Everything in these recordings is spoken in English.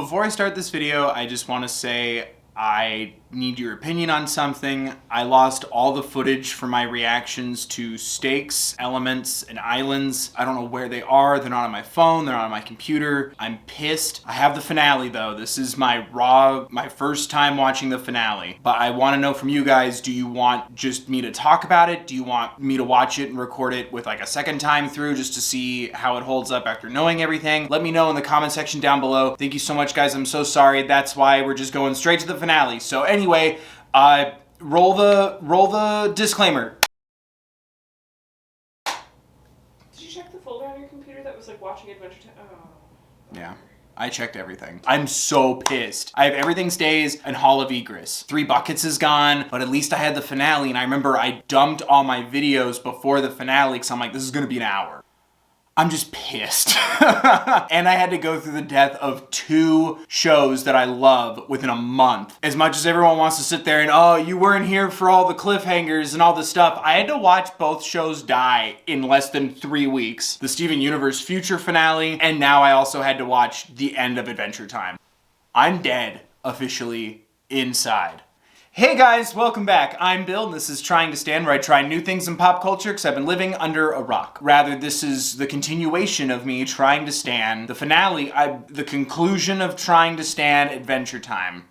Before I start this video, I just want to say I need your opinion on something. I lost all the footage for my reactions to stakes, elements, and islands. I don't know where they are. They're not on my phone. They're not on my computer. I'm pissed. I have the finale though. This is my first time watching the finale. But I want to know from you guys, do you want just me to talk about it? Do you want me to watch it and record it with like a second time through just to see how it holds up after knowing everything? Let me know in the comment section down below. Thank you so much, guys. I'm so sorry. That's why we're just going straight to the finale. So anyway, roll the disclaimer. Did you check the folder on your computer that was like watching Adventure Time? Oh. Yeah, I checked everything. I'm so pissed. I have Everything Stays and Hall of Egress. 3 Buckets is gone, but at least I had the finale, and I remember I dumped all my videos before the finale because I'm like, this is gonna be an hour. I'm just pissed. And I had to go through the death of 2 shows that I love within a month. As much as everyone wants to sit there and, oh, you weren't here for all the cliffhangers and all this stuff, I had to watch both shows die in less than 3 weeks. The Steven Universe Future finale, and now I also had to watch the end of Adventure Time. I'm dead, officially, inside. Hey guys, welcome back. I'm Bill, and this is Trying to Stand, where I try new things in pop culture because I've been living under a rock. Rather, this is the continuation of me trying to stand the finale, the conclusion of Trying to Stand Adventure Time.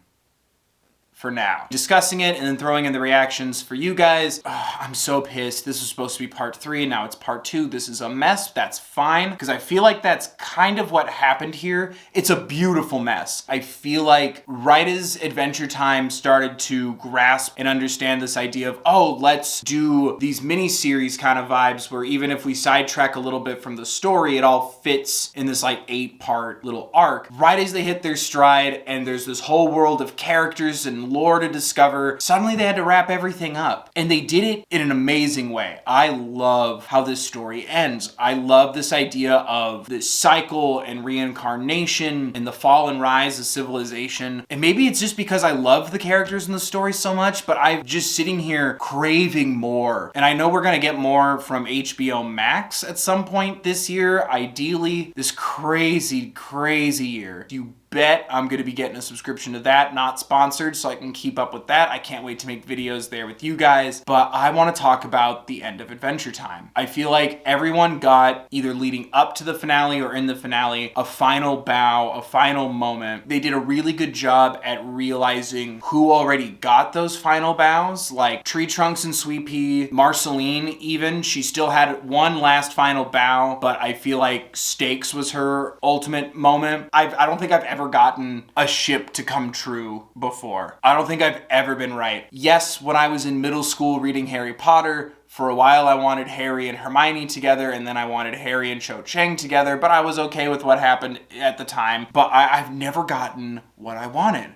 For now. Discussing it and then throwing in the reactions for you guys. I'm so pissed. This was supposed to be part 3 and now it's part 2. This is a mess. That's fine because I feel like that's kind of what happened here. It's a beautiful mess. I feel like right as Adventure Time started to grasp and understand this idea of, oh, let's do these mini-series kind of vibes where even if we sidetrack a little bit from the story, it all fits in this like 8-part little arc. Right as they hit their stride and there's this whole world of characters and lore to discover, suddenly they had to wrap everything up. And they did it in an amazing way. I love how this story ends. I love this idea of this cycle and reincarnation and the fall and rise of civilization. And maybe it's just because I love the characters in the story so much, but I'm just sitting here craving more. And I know we're gonna get more from HBO Max at some point this year, ideally. This crazy, crazy year. You bet I'm gonna be getting a subscription to that, not sponsored, so I can keep up with that. I can't wait to make videos there with you guys, but I wanna talk about the end of Adventure Time. I feel like everyone got, either leading up to the finale or in the finale, a final bow, a final moment. They did a really good job at realizing who already got those final bows, like Tree Trunks and Sweet Pea, Marceline even, she still had one last final bow, but I feel like Stakes was her ultimate moment. I don't think I've ever gotten a ship to come true before. I don't think I've ever been right. Yes, when I was in middle school reading Harry Potter, for a while I wanted Harry and Hermione together, and then I wanted Harry and Cho Chang together, but I was okay with what happened at the time. But I've never gotten what I wanted.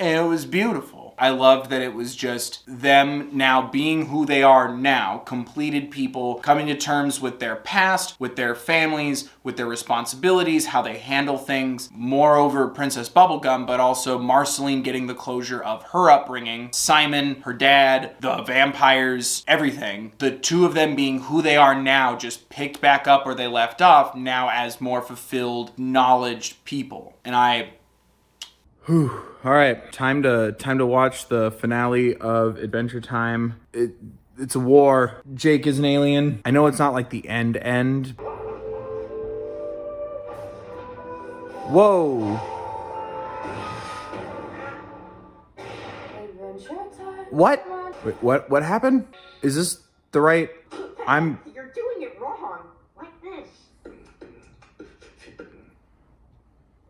And it was beautiful. I loved that it was just them now being who they are now, completed people, coming to terms with their past, with their families, with their responsibilities, how they handle things. Moreover, Princess Bubblegum, but also Marceline getting the closure of her upbringing, Simon, her dad, the vampires, everything. The 2 of them being who they are now, just picked back up where they left off, now as more fulfilled, knowledge people. And Whew. All right, time to watch the finale of Adventure Time. It's a war. Jake is an alien. I know it's not like the end. Whoa. Adventure Time. What? Wait, what happened? Is this the right? You're doing it wrong. Like this.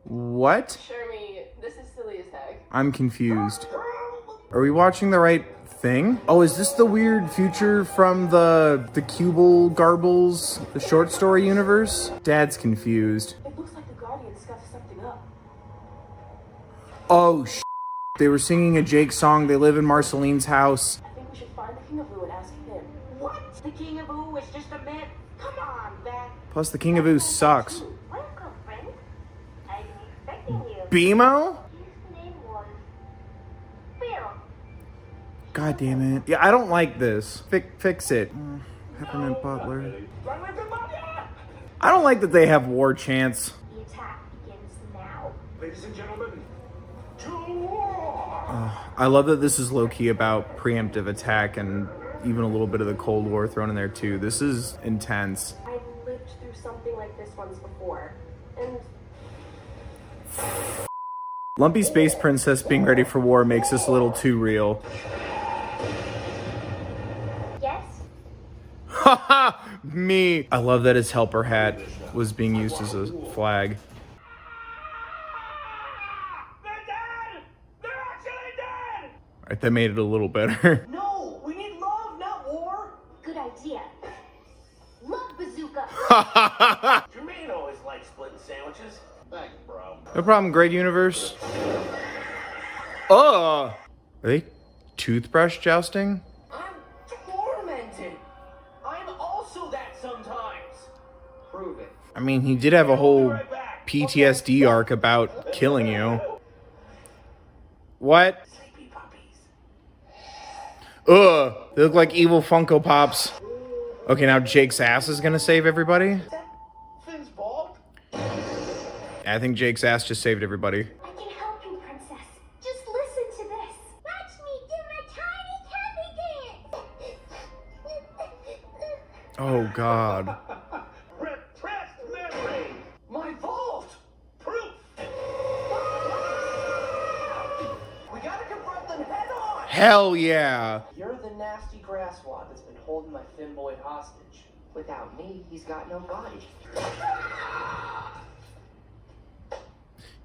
What? Shermie, this is silly as heck. I'm confused. Are we watching the right thing? Oh, is this the weird future from the Cubble Garbles, the short story universe? Dad's confused. It looks like the Guardians scuffed something up. Oh, they were singing a Jake song. They live in Marceline's house. I think we should find the King of Boo and ask him. What? The King of Boo is just a myth? Come on, Beth. Plus, the King of Boo sucks. Welcome, friend. I've been expecting you. BMO? His name was Bill. God damn it. Yeah, I don't like this. Fix it. Peppermint Butler. Run with the mafia! I don't like that they have war chants. The attack begins now. Ladies and gentlemen, to war! I love that this is low-key about preemptive attack and even a little bit of the Cold War thrown in there too. This is intense. I've lived through something like this once before, and Lumpy Space Princess being ready for war makes this a little too real. yes? Haha! Me! I love that his helper hat was being used as a flag. They're dead! They're actually dead! Alright, that made it a little better. No, we need love, not war. Good idea. Love bazooka. Jermaine always likes splitting sandwiches. Thanks, bro. No problem, great universe. Are they toothbrush jousting? I'm tormented. I'm also that sometimes. Prove it. I mean, he did have a whole PTSD arc about killing you. What? Sleepy puppies. They look like evil Funko Pops. Okay, now Jake's ass is gonna save everybody? Is that Finn's bald? I think Jake's ass just saved everybody. I can help you, princess. Just listen to this. Watch me do my tiny candy dance. Oh, God. Repressed memory. My vault. Proof. We gotta confront them head on. Hell yeah. You're the nasty grasswad that's been holding my Finn boy hostage. Without me, he's got no body.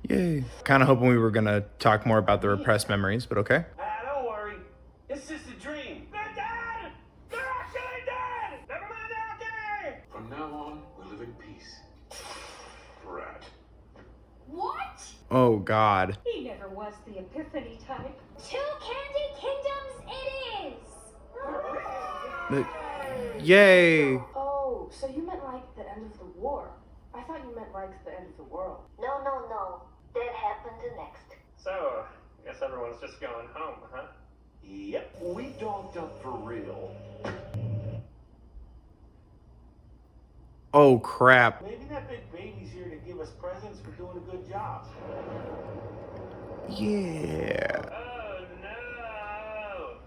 Yay. Kind of hoping we were gonna talk more about the repressed memories, but okay. Don't worry. It's just a dream. They're dead. They're actually dead. Never mind, they're okay. From now on, we live in peace. Brat. What? Oh, God. He never was the epiphany type. 2 candy kingdoms it is! Yay. Oh, so you meant like the end of the war. I thought you meant like the end of the world. No, no, no. That happened next. So, guess everyone's just going home, huh? Yep. We dogged up for real. Oh, crap. Maybe that big baby's here to give us presents for doing a good job. Yeah. Oh no!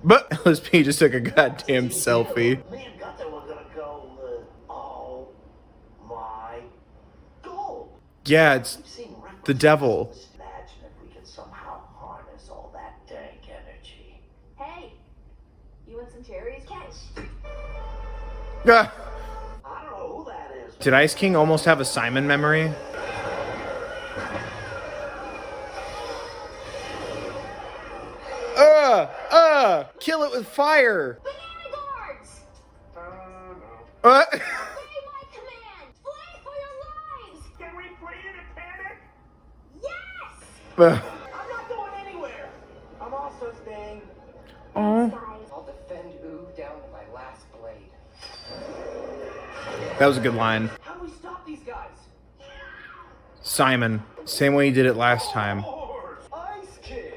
But LSP just took a goddamn selfie. Me and Gunther were gonna go, oh my gold. Yeah, it's We've seen records. the devil. Imagine if we could somehow harness all that dank energy. Hey, you want some cherries? Catch. Ah. I don't know who that is. Did Ice King almost have a Simon memory? Kill it with fire. Banana guards! No. Obey my command! Flee for your lives! Can we flee in a panic? Yes! I'm not going anywhere. I'm also staying. Oh, Guys, I'll defend Ooh down to my last blade. that was a good line. How do we stop these guys? Simon, same way he did it last time. Ice King.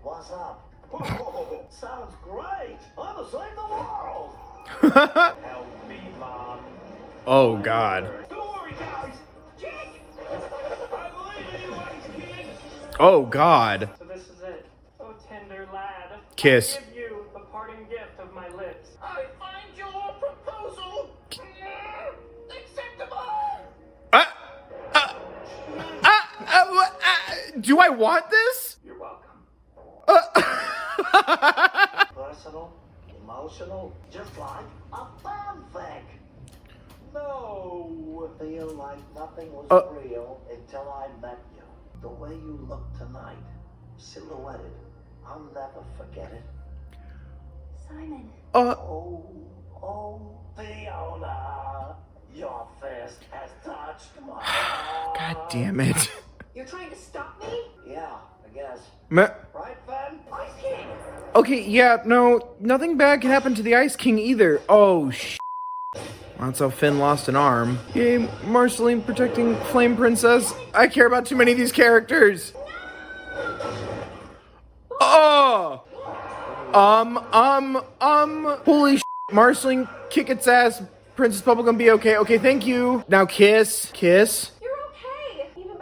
What's up? Oh, sounds great. I'm gonna save the world. Help me, Mom. Oh, God. Don't worry, guys. Jake, I believe in you, Ice King. Oh, God. So this is it. Oh, tender lad. Kiss. I give you the parting gift of my lips. I find your proposal acceptable. Do I want this? You're welcome. Personal, emotional, just like a fanfic. No. Feel like nothing was real until I met you. The way you look tonight, silhouetted, I'll never forget it. Simon. Oh, Fiona, your fist has touched my heart. God damn it. You're trying to stop me? Yeah, I guess. Meh. Right, Finn? Ice King. Okay, yeah, no, nothing bad can happen to the Ice King either. Oh, that's how Finn lost an arm. Yay, Marceline protecting Flame Princess. I care about too many of these characters. Oh! Holy Marceline, kick its ass. Princess Bubblegum be okay. Okay, thank you. Now kiss. Kiss. You're okay. Even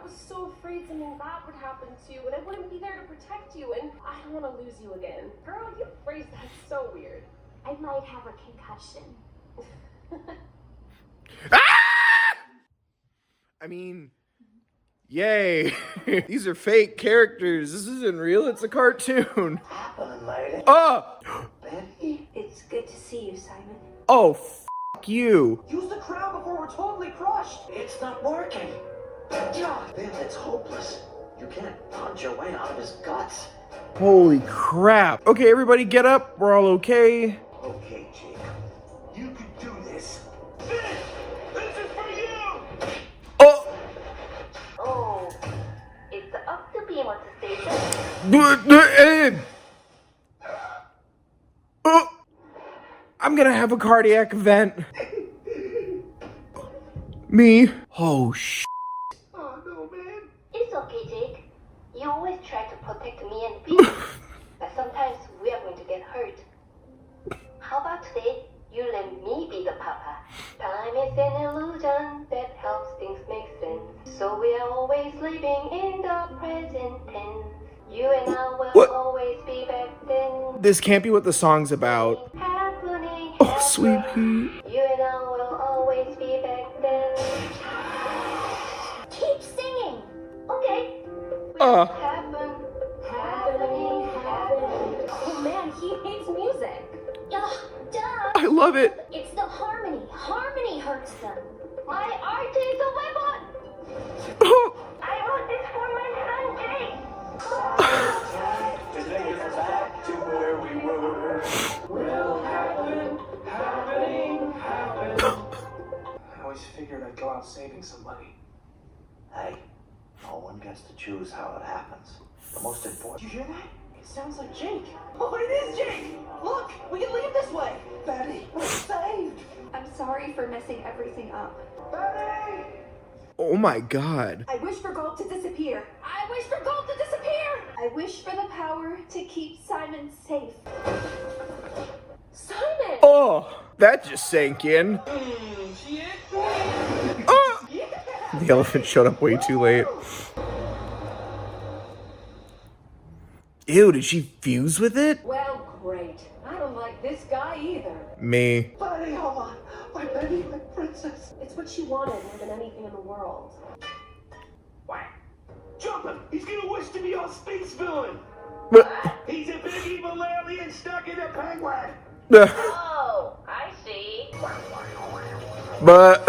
was so afraid something bad would happen to you, and I wouldn't be there to protect you, and I don't want to lose you again. Girl, you phrased that so weird. I might have a concussion. I mean, yay. These are fake characters. This isn't real. It's a cartoon. Happening, lady. Oh! Betty? It's good to see you, Simon. Oh, you. Use the crown before we're totally crushed. It's not working. Bill, it's hopeless. You can't punch your way out of his guts. Holy crap. Okay, everybody get up. We're all okay. Okay, Jake. You can do this. This is for you! Oh! Oh, it's up to beam at the station. Oh! I'm gonna have a cardiac event. Me? Oh, Oh, no, man. It's okay, Jake. You always try to protect me and Pete, but sometimes we are going to get hurt. How about today, you let me be the papa? Time is an illusion that helps things make sense. So we are always living in the present tense. You and I will What? always be back then. This can't be what the song's about. Happening, Oh, sweet Pete. You and I will always be back then. Keep singing. Okay. Happening. Oh man, he hates music. Duh. I love it. It's the harmony. Harmony hurts them. My art is a weapon. Oh, I wrote this for my son, Jake. To take us back to where we were. Will happen. I always figured I'd go out saving somebody. Hey, no one gets to choose how it happens. The most important. Did you hear that? It sounds like Jake. Oh, it is Jake! Look, we can leave this way. Betty, we're saved! I'm sorry for messing everything up. Betty! oh my God. I wish for gold to disappear. I wish for gold to disappear! I wish for the power to keep Simon safe. Simon! Oh, that just sank in. Oh! The elephant showed up way too late. Ew, did she fuse with it? Well, great. I don't like this guy either. Me. Betty, hold on. My Betty, my princess. It's what she wanted more than anything in the world. Whack. Jump him! He's gonna wish to be our space villain! But, He's a big evil alien stuck in a penguin! Oh, I see. but,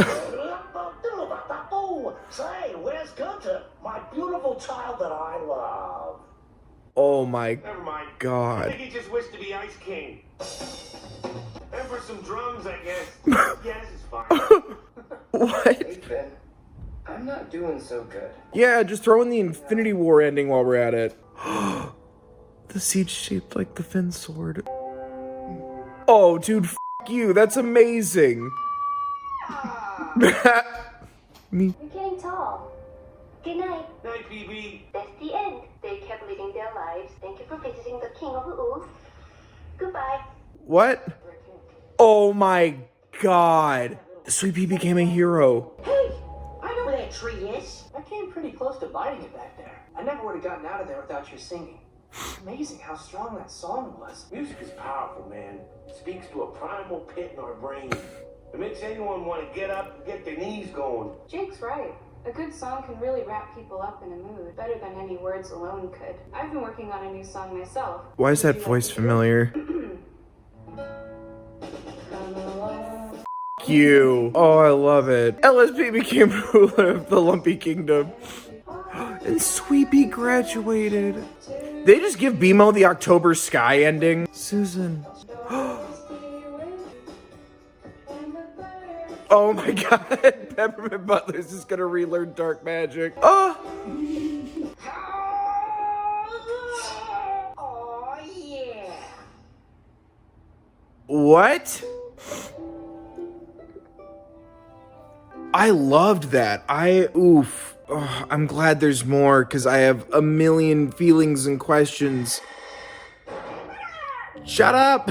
Say, where's Gunter? My beautiful child that I love. oh my Never mind. I God. think he just wished to be Ice King. And for some drums, I guess. Yes, it's fine. What? Hey, Ben. I'm not doing so good. Yeah, just throw in the Infinity War ending while we're at it. The siege shaped like the Finn sword. Oh, dude, you. That's amazing. Me. You're getting tall. Good night. Night, BB. That's the end. They kept living their lives. Thank you for visiting the King of the Oof. Goodbye. What? Oh my God. Sweet Pea became a hero. Hey, I know where that tree is. I came pretty close to biting it back there. I never would have gotten out of there without your singing. It's amazing how strong that song was. Music is powerful, man. It speaks to a primal pit in our brains. It makes anyone want to get up and get their knees going. Jake's right. A good song can really wrap people up in a mood, better than any words alone could. I've been working on a new song myself. Why is that voice familiar? You. Oh, I love it. LSP became ruler of the Lumpy Kingdom. And Sweet Pea graduated. They just give BMO the October Sky ending. Susan. Oh my God. Peppermint Butler's just gonna relearn dark magic. Oh. Oh, yeah. What? I loved that. Oof. Oh, I'm glad there's more because I have a million feelings and questions. Shut up.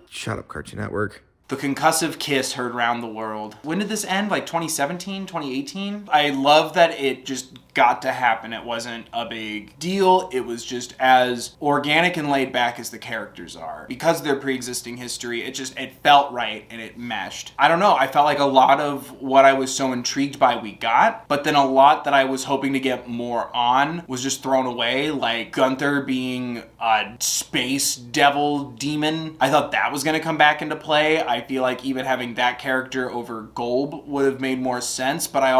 Shut up, Cartoon Network. The concussive kiss heard round the world. When did this end? Like 2017, 2018? I love that it just got to happen. It wasn't a big deal. It was just as organic and laid back as the characters are. Because of their pre-existing history, it felt right and it meshed. I don't know, I felt like a lot of what I was so intrigued by we got, but then a lot that I was hoping to get more on was just thrown away, like Gunther being a space devil demon. I thought that was gonna come back into play. I feel like even having that character over Golb would have made more sense, but I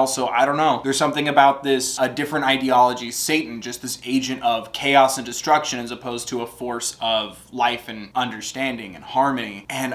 don't know. There's something about this, a different ideology, Satan, just this agent of chaos and destruction as opposed to a force of life and understanding and harmony. And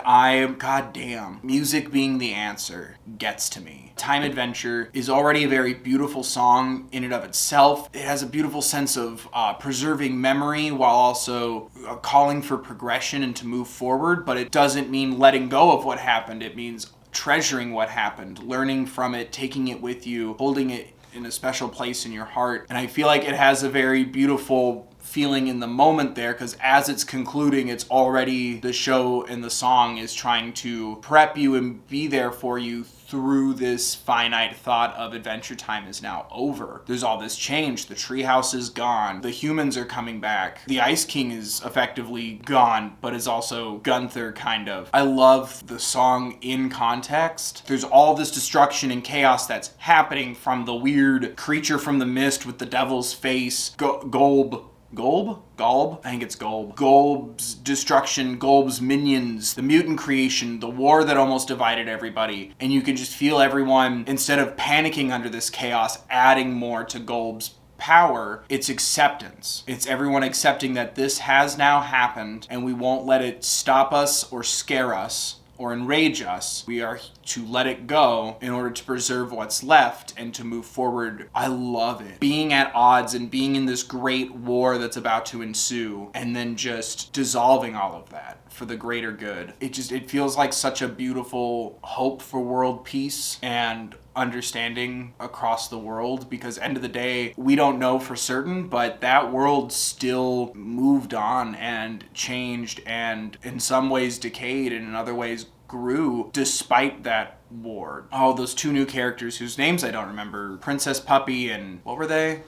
goddamn, music being the answer gets to me. Time Adventure is already a very beautiful song in and of itself. It has a beautiful sense of preserving memory while also calling for progression and to move forward, but it doesn't mean letting go of what happened. It means treasuring what happened, learning from it, taking it with you, holding it in a special place in your heart. And I feel like it has a very beautiful feeling in the moment there, because as it's concluding, it's already, the show and the song is trying to prep you and be there for you through this finite thought of Adventure Time is now over. There's all this change. The treehouse is gone. The humans are coming back. The Ice King is effectively gone, but is also Gunther, kind of. I love the song in context. There's all this destruction and chaos that's happening from the weird creature from the mist with the devil's face, Golb? I think it's Golb. Golb's destruction, Golb's minions, the mutant creation, the war that almost divided everybody. And you can just feel everyone, instead of panicking under this chaos, adding more to Golb's power. It's acceptance. It's everyone accepting that this has now happened and we won't let it stop us or scare us or enrage us. We are to let it go in order to preserve what's left and to move forward. I love it. Being at odds and being in this great war that's about to ensue and then just dissolving all of that for the greater good. It feels like such a beautiful hope for world peace and understanding across the world, because end of the day, we don't know for certain, but that world still moved on and changed and in some ways decayed and in other ways grew despite that war. Oh, those two new characters whose names I don't remember. Princess Puppy and what were they?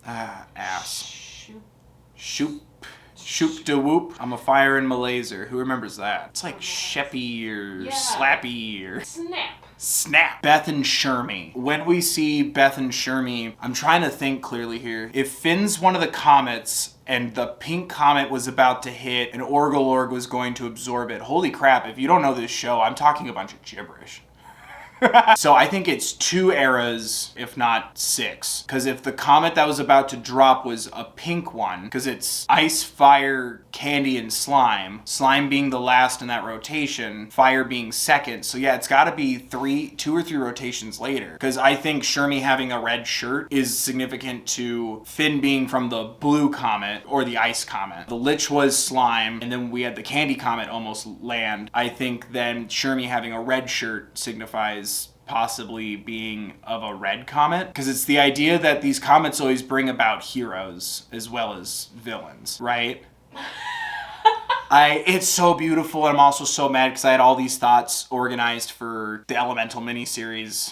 Shoop de whoop. I'm a fire in Malaser. Who remembers that? It's like Sheppy or Slappy or Snap. Beth and Shermie. When we see Beth and Shermie, I'm trying to think clearly here. If Finn's one of the comets and the pink comet was about to hit and Orgolorg was going to absorb it, holy crap, if you don't know this show, I'm talking a bunch of gibberish. So I think it's 2 eras, if not 6. Because if the comet that was about to drop was a pink one, because it's ice, fire, candy, and slime. Slime being the last in that rotation, fire being second. So yeah, it's got to be 2 or 3 rotations later. Because I think Shermie having a red shirt is significant to Finn being from the blue comet or the ice comet. The Lich was slime, and then we had the candy comet almost land. I think then Shermie having a red shirt signifies possibly being of a red comet, because it's the idea that these comets always bring about heroes as well as villains, right? It's so beautiful, and I'm also so mad because I had all these thoughts organized for the Elemental miniseries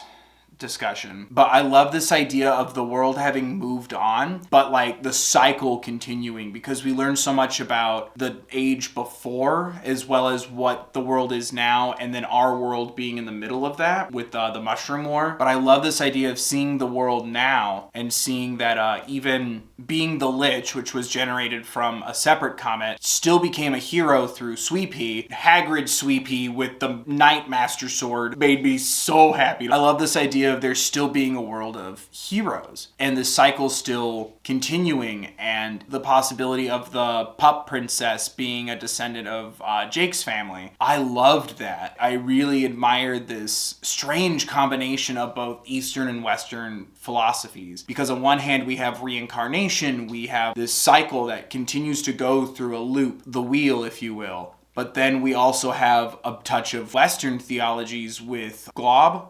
discussion. But I love this idea of the world having moved on, but like the cycle continuing, because we learn so much about the age before as well as what the world is now, and then our world being in the middle of that with the Mushroom War. But I love this idea of seeing the world now and seeing that even being the Lich, which was generated from a separate comet, still became a hero through Sweepy. Hagrid Sweepy with the Night Master Sword made me so happy. I love this idea of there still being a world of heroes and the cycle still continuing, and the possibility of the pup princess being a descendant of Jake's family. I loved that. I really admired this strange combination of both Eastern and Western philosophies, because on one hand we have reincarnation, we have this cycle that continues to go through a loop, the wheel if you will. But then we also have a touch of Western theologies with Golb.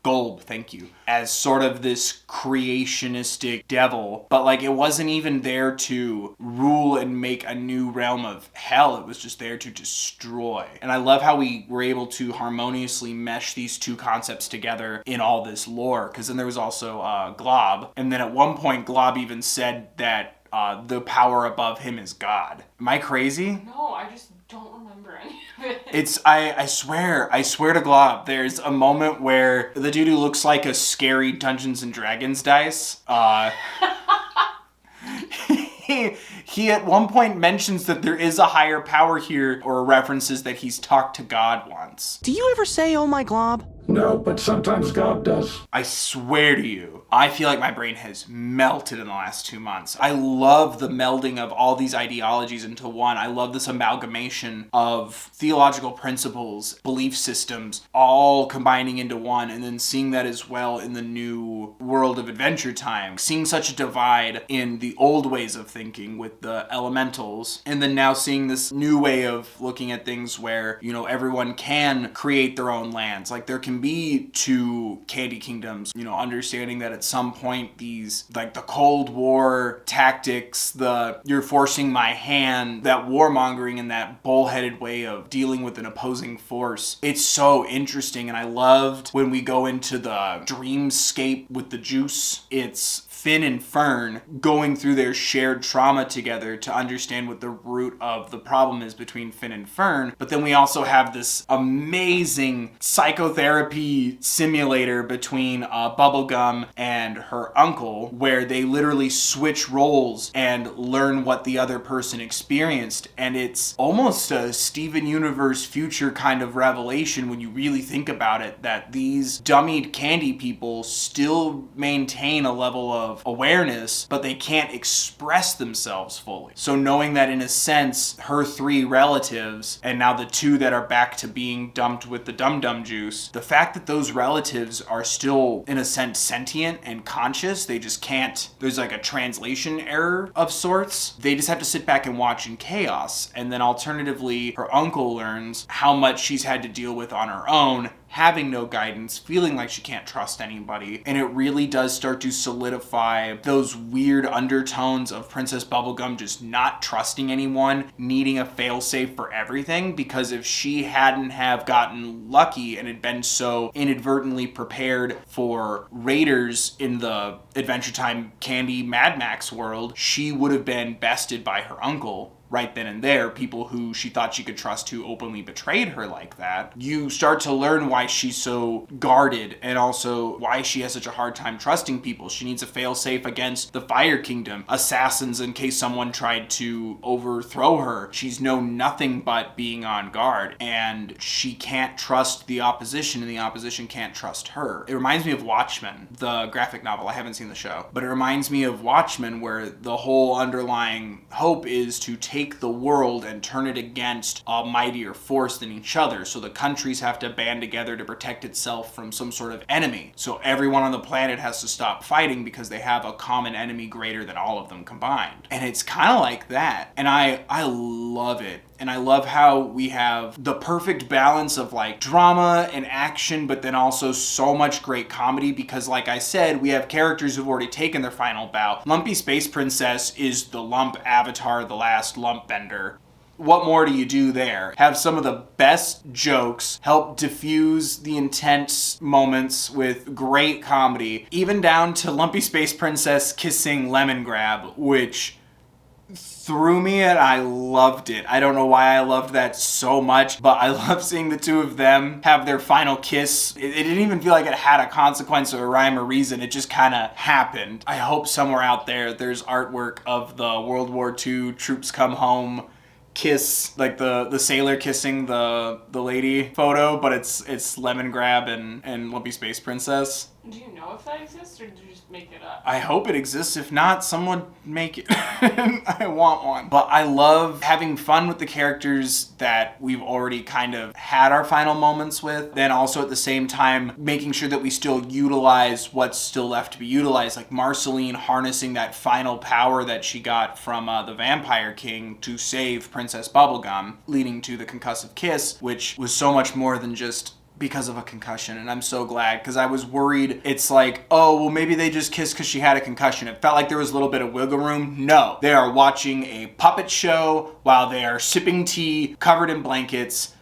Golb, thank you, as sort of this creationistic devil, but like it wasn't even there to rule and make a new realm of hell. It was just there to destroy. And I love how we were able to harmoniously mesh these two concepts together in all this lore, because then there was also Glob, and then at one point Glob even said that the power above him is God. Am I crazy? No, I just don't remember any of it. It's, I swear to Glob, there's a moment where the dude who looks like a scary Dungeons and Dragons dice, he at one point mentions that there is a higher power here, or references that he's talked to God once. Do you ever say, oh my glob? No, but sometimes God does. I swear to you, I feel like my brain has melted in the last 2 months. I love the melding of all these ideologies into one. I love this amalgamation of theological principles, belief systems, all combining into one, and then seeing that as well in the new world of Adventure Time. Seeing such a divide in the old ways of thinking with the elementals, and then now seeing this new way of looking at things where, you know, everyone can create their own lands. Like there can be two Candy Kingdoms, you know, understanding that at some point these, like the Cold War tactics, the you're forcing my hand, that warmongering and that bullheaded way of dealing with an opposing force. It's so interesting, and I loved when we go into the dreamscape with the juice. It's Finn and Fern going through their shared trauma together to understand what the root of the problem is between Finn and Fern. But then we also have this amazing psychotherapy simulator between Bubblegum and her uncle, where they literally switch roles and learn what the other person experienced. And it's almost a Steven Universe future kind of revelation when you really think about it, that these dummied candy people still maintain a level of awareness, but they can't express themselves fully. So knowing that in a sense, her three relatives, and now the two that are back to being dumped with the dum-dum juice, the fact that those relatives are still in a sense sentient and conscious, they just can't, there's like a translation error of sorts. They just have to sit back and watch in chaos. And then alternatively, her uncle learns how much she's had to deal with on her own, having no guidance, feeling like she can't trust anybody. And it really does start to solidify those weird undertones of Princess Bubblegum just not trusting anyone, needing a failsafe for everything, because if she hadn't have gotten lucky and had been so inadvertently prepared for raiders in the Adventure Time Candy Mad Max world, she would have been bested by her uncle right then and there, people who she thought she could trust who openly betrayed her like that. You start to learn why she's so guarded, and also why she has such a hard time trusting people. She needs a failsafe against the Fire Kingdom, assassins in case someone tried to overthrow her. She's known nothing but being on guard, and she can't trust the opposition, and the opposition can't trust her. It reminds me of Watchmen, the graphic novel. I haven't seen the show, but it reminds me of Watchmen, where the whole underlying hope is to take the world and turn it against a mightier force than each other. So the countries have to band together to protect itself from some sort of enemy. So everyone on the planet has to stop fighting because they have a common enemy greater than all of them combined. And it's kind of like that. And I love it. And I love how we have the perfect balance of like drama and action, but then also so much great comedy, because like I said, we have characters who've already taken their final bow. Lumpy Space Princess is the lump avatar, the last lump bender. What more do you do there? Have some of the best jokes, help diffuse the intense moments with great comedy, even down to Lumpy Space Princess kissing Lemon Grab, which threw me, and I loved it. I don't know why I loved that so much, but I love seeing the two of them have their final kiss. It didn't even feel like it had a consequence or a rhyme or reason. It just kind of happened. I hope somewhere out there there's artwork of the World War II troops come home kiss, like the sailor kissing the lady photo, but it's Lemon Grab and Lumpy Space Princess. Do you know if that exists, or did you just make it up? I hope it exists. If not, someone make it. I want one. But I love having fun with the characters that we've already kind of had our final moments with. Then also at the same time, making sure that we still utilize what's still left to be utilized. Like Marceline harnessing that final power that she got from the Vampire King to save Princess Bubblegum, leading to the concussive kiss, which was so much more than just because of a concussion, and I'm so glad, because I was worried it's like, oh, well, maybe they just kissed because she had a concussion. It felt like there was a little bit of wiggle room. No, they are watching a puppet show while they are sipping tea, covered in blankets.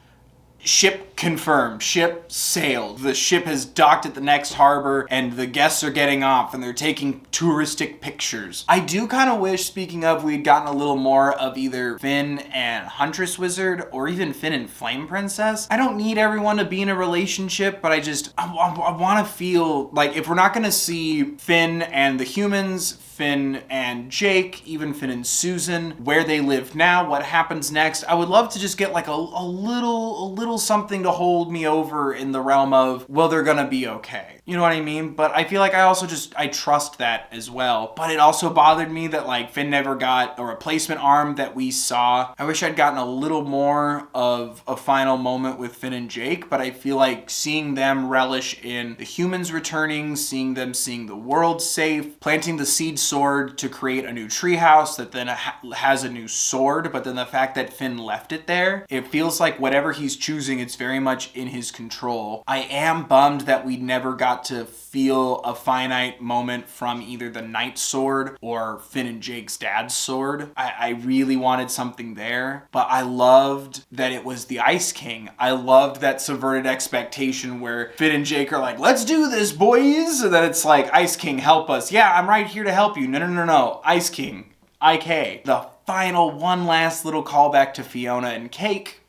Ship confirmed. Ship sailed. The ship has docked at the next harbor, and the guests are getting off, and they're taking touristic pictures. I do kind of wish, speaking of, we'd gotten a little more of either Finn and Huntress Wizard, or even Finn and Flame Princess. I don't need everyone to be in a relationship, but I want to feel like, if we're not going to see Finn and the humans, Finn and Jake, even Finn and Susan, where they live now, what happens next, I would love to just get like a little something to hold me over in the realm of, well, they're gonna be okay. You know what I mean? But I feel like I trust that as well. But it also bothered me that like Finn never got a replacement arm that we saw. I wish I'd gotten a little more of a final moment with Finn and Jake, but I feel like seeing them relish in the humans returning, seeing the world safe, planting the seed sword to create a new treehouse that then has a new sword, but then the fact that Finn left it there, it feels like whatever he's choosing, it's very much in his control. I am bummed that we never got to feel a finite moment from either the Knight sword or Finn and Jake's dad's sword. I really wanted something there, but I loved that it was the Ice King. I loved that subverted expectation where Finn and Jake are like, let's do this, boys, and then it's like, Ice King, help us. Yeah, I'm right here to help you. No. Ice King. IK. The final one last little callback to Fiona and Cake.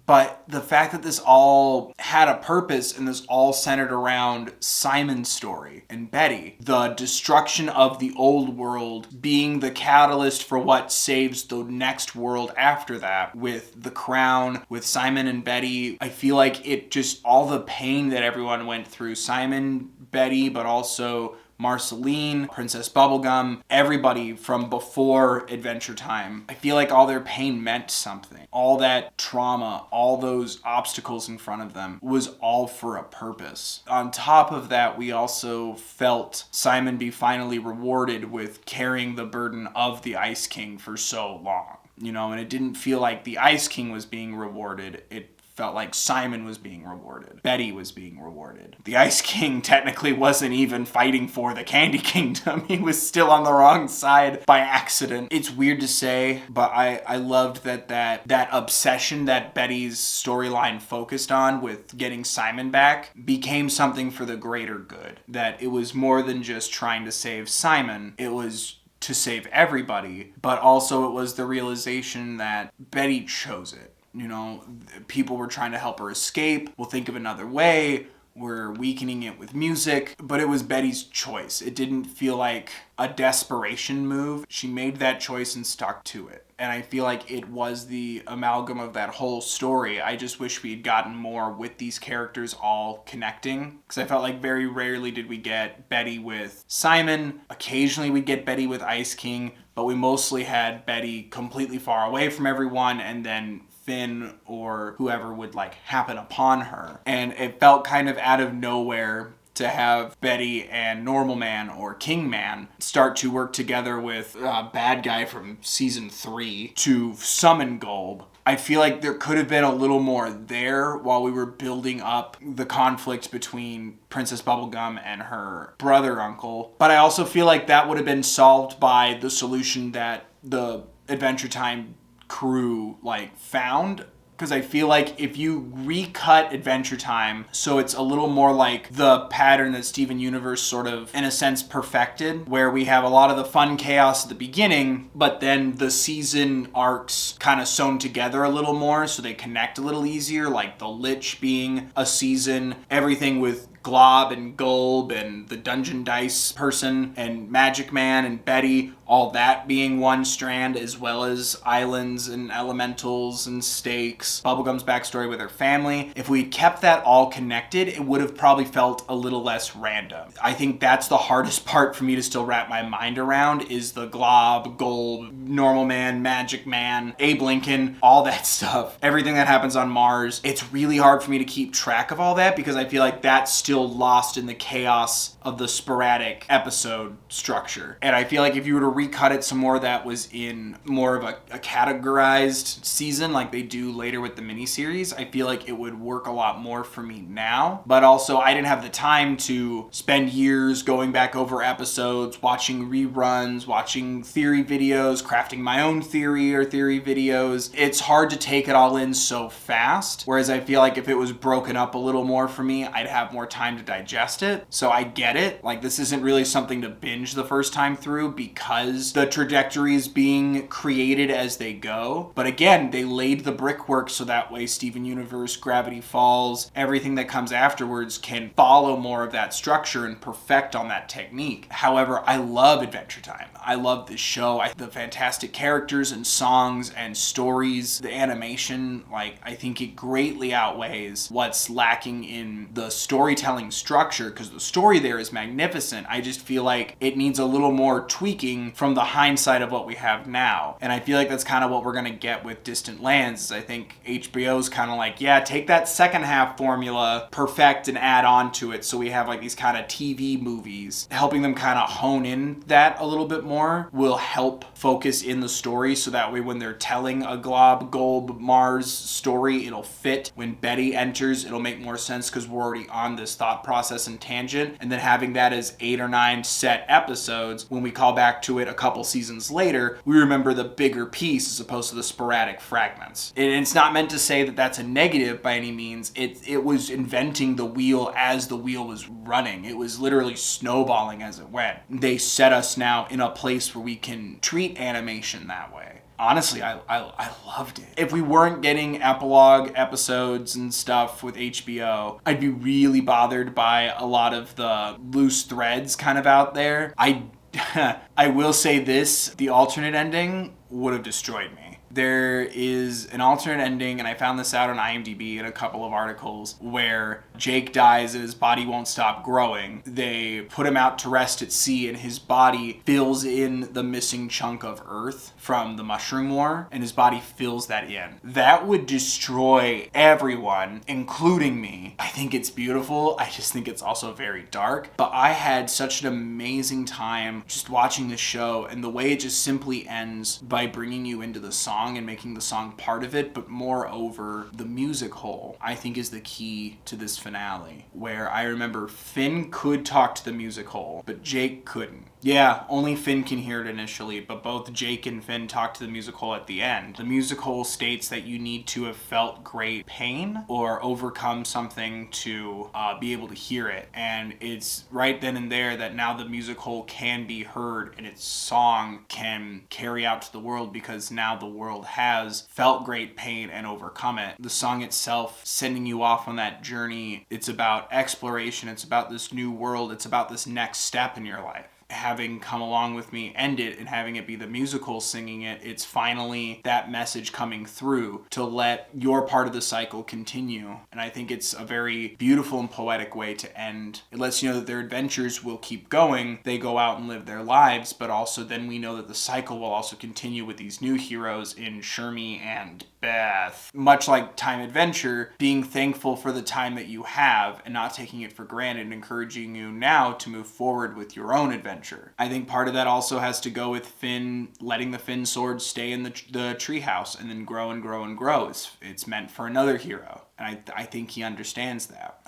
But the fact that this all had a purpose and this all centered around Simon's story and Betty, the destruction of the old world being the catalyst for what saves the next world after that, with the crown, with Simon and Betty, I feel like it just, all the pain that everyone went through, Simon, Betty, but also Marceline, Princess Bubblegum, everybody from before Adventure Time. I feel like all their pain meant something. All that trauma, all those obstacles in front of them was all for a purpose. On top of that, we also felt Simon be finally rewarded with carrying the burden of the Ice King for so long. You know, and it didn't feel like the Ice King was being rewarded. It felt like Simon was being rewarded. Betty was being rewarded. The Ice King technically wasn't even fighting for the Candy Kingdom. He was still on the wrong side by accident. It's weird to say, but I loved that obsession that Betty's storyline focused on with getting Simon back became something for the greater good. That it was more than just trying to save Simon. It was to save everybody, but also it was the realization that Betty chose it. You know, people were trying to help her escape. We'll think of another way. We're weakening it with music. But it was Betty's choice. It didn't feel like a desperation move. She made that choice and stuck to it. And I feel like it was the amalgam of that whole story. I just wish we had gotten more with these characters all connecting. Because I felt like very rarely did we get Betty with Simon. Occasionally we'd get Betty with Ice King. But we mostly had Betty completely far away from everyone, and then Finn or whoever would like happen upon her. And it felt kind of out of nowhere to have Betty and Normal Man or King Man start to work together with a bad guy from season 3 to summon Golb. I feel like there could have been a little more there while we were building up the conflict between Princess Bubblegum and her brother uncle. But I also feel like that would have been solved by the solution that the Adventure Time crew like found, because I feel like if you recut Adventure Time so it's a little more like the pattern that Steven Universe sort of in a sense perfected, where we have a lot of the fun chaos at the beginning, but then the season arcs kind of sewn together a little more so they connect a little easier, like the Lich being a season, everything with Glob and Golb and the Dungeon Dice person and Magic Man and Betty, all that being one strand, as well as islands and elementals and stakes, Bubblegum's backstory with her family. If we kept that all connected, it would have probably felt a little less random. I think that's the hardest part for me to still wrap my mind around, is the Glob, Golb, Normal Man, Magic Man, Abe Lincoln, all that stuff. Everything that happens on Mars. It's really hard for me to keep track of all that because I feel like that still still lost in the chaos of the sporadic episode structure. And I feel like if you were to recut it some more that was in more of a categorized season like they do later with the miniseries, I feel like it would work a lot more for me now. But also I didn't have the time to spend years going back over episodes, watching reruns, watching theory videos, crafting my own theory or theory videos. It's hard to take it all in so fast. Whereas I feel like if it was broken up a little more for me, I'd have more time to digest it. So I get it. Like, this isn't really something to binge the first time through because the trajectory is being created as they go. But again, they laid the brickwork so that way Steven Universe, Gravity Falls, everything that comes afterwards can follow more of that structure and perfect on that technique. However, I love Adventure Time. I love this show. The fantastic characters and songs and stories, the animation, like, I think it greatly outweighs what's lacking in the storytelling structure, because the story there is magnificent. I just feel like it needs a little more tweaking from the hindsight of what we have now. And I feel like that's kind of what we're going to get with Distant Lands. Is I think HBO's kind of like, yeah, take that second half formula, perfect and add on to it. So we have like these kind of TV movies. Helping them kind of hone in that a little bit more will help focus in the story, so that way when they're telling a Golb, Mars story, it'll fit. When Betty enters, it'll make more sense because we're already on this thought process and tangent. And then having that as 8 or 9 set episodes, when we call back to it a couple seasons later, we remember the bigger piece as opposed to the sporadic fragments. And it's not meant to say that that's a negative by any means. It was inventing the wheel as the wheel was running. It was literally snowballing as it went. They set us now in a place where we can treat animation that way. Honestly, I loved it. If we weren't getting epilogue episodes and stuff with HBO, I'd be really bothered by a lot of the loose threads kind of out there. I will say this, the alternate ending would have destroyed me. There is an alternate ending, and I found this out on IMDb in a couple of articles, where Jake dies and his body won't stop growing. They put him out to rest at sea, and his body fills in the missing chunk of Earth from the Mushroom War, and his body fills that in. That would destroy everyone, including me. I think it's beautiful. I just think it's also very dark. But I had such an amazing time just watching this show, and the way it just simply ends by bringing you into the song and making the song part of it, but moreover, the music hole, I think is the key to this finale, where I remember Finn could talk to the music hole, but Jake couldn't. Yeah, only Finn can hear it initially, but both Jake and Finn talk to the music hole at the end. The music hole states that you need to have felt great pain or overcome something to be able to hear it. And it's right then and there that now the music hole can be heard and its song can carry out to the world, because now the world has felt great pain and overcome it. The song itself sending you off on that journey, it's about exploration, it's about this new world, it's about this next step in your life. Having Come Along With Me end it and having it be the musical singing it, it's finally that message coming through to let your part of the cycle continue. And I think it's a very beautiful and poetic way to end. It lets you know that their adventures will keep going. They go out and live their lives, but also then we know that the cycle will also continue with these new heroes in Shermie and Beth. Much like Time Adventure, being thankful for the time that you have and not taking it for granted, and encouraging you now to move forward with your own adventure. I think part of that also has to go with Finn letting the Finn sword stay in the treehouse and then grow and grow and grow. It's meant for another hero. And I think he understands that.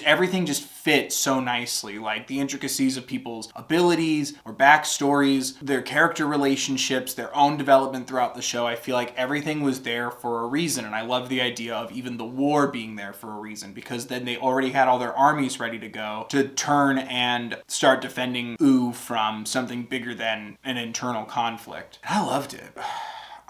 Everything just fits so nicely. Like the intricacies of people's abilities or backstories, their character relationships, their own development throughout the show. I feel like everything was there for a reason. And I love the idea of even the war being there for a reason, because then they already had all their armies ready to go to turn and start defending Ooh from something bigger than an internal conflict. And I loved it.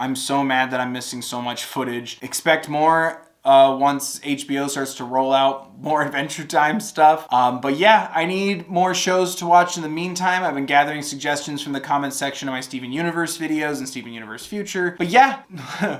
I'm so mad that I'm missing so much footage. Expect more once HBO starts to roll out more Adventure Time stuff. But yeah, I need more shows to watch in the meantime. I've been gathering suggestions from the comments section of my Steven Universe videos and Steven Universe Future. But yeah,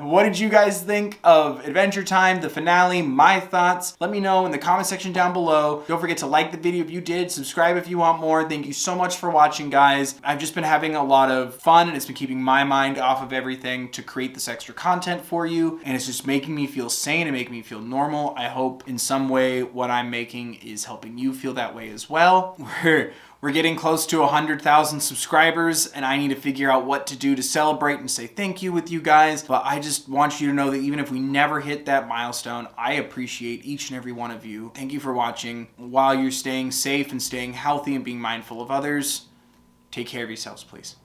what did you guys think of Adventure Time, the finale, my thoughts? Let me know in the comment section down below. Don't forget to like the video if you did, subscribe if you want more. Thank you so much for watching, guys. I've just been having a lot of fun, and it's been keeping my mind off of everything to create this extra content for you, and it's just making me feel sane and make me feel normal. I hope in some way what I'm making is helping you feel that way as well. We're getting close to 100,000 subscribers, and I need to figure out what to do to celebrate and say thank you with you guys. But I just want you to know that even if we never hit that milestone, I appreciate each and every one of you. Thank you for watching. While you're staying safe and staying healthy and being mindful of others, take care of yourselves, please.